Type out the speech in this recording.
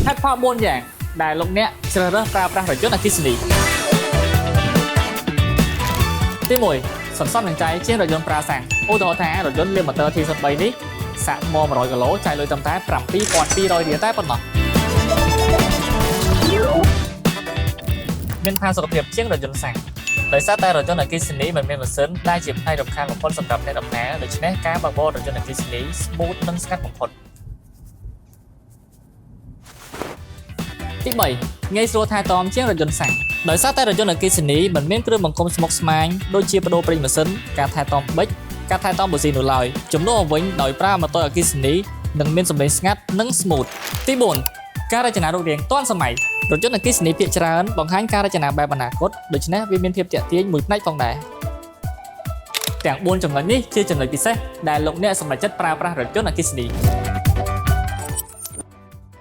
ហេតុផល4យ៉ាងដែលលោកអ្នកជ្រើសរើសប្រើប្រាស់រថយន្តអគ្គិសនីទី1សន្សំសំចៃជាងរថយន្តប្រើសាំងឧទាហរណ៍ថារថយន្តលានម៉ូទ័រ T03 នេះសាក់ថ្ម100គីឡូចាយលុយត្រឹមតែ7200រៀលតែប៉ុណ្ណោះមានផាសុកភាពជាងរថយន្តសាំងដោយសារតែរថយន្តអគ្គិសនីមិនមានម៉ាស៊ីនដែលជាផ្នែករំខានបំផុតសម្រាប់អ្នកដំណើរដូច្នេះការបើកបររថយន្តអគ្គិសនី smooth និងស្ងាត់បំផុតទី3ងាយស្រួលថែទាំជាងរថយន្តសាំងដោយសារតែរថយន្តអគ្គិសនីមិនមានគ្រឿងបង្គុំស្មុគស្មាញដូចជាបដូរប្រេងម៉ាស៊ីនការថែទាំប៊ិចការថែទាំប៊ូស៊ីនោះឡើយជំនួសមកវិញដោយប្រើម៉ូទ័រអគ្គិសនីនឹងមានសម្លេងស្ងាត់និង smooth ទី4ការរចនារូបរាងទាន់សម័យរថយន្តអគ្គិសនីភាគច្រើនបង្ហាញការរចនាបែបអនាគតដូច្នេះវាមានភាពទាក់ទាញមួយផ្នែកផងដែរទាំង4ចំណុចនេះជាចំណុចពិសេសដែលលោកអ្នកសម្រេចចិត្តប្រើប្រាស់រថយន្តអគ្គិសនី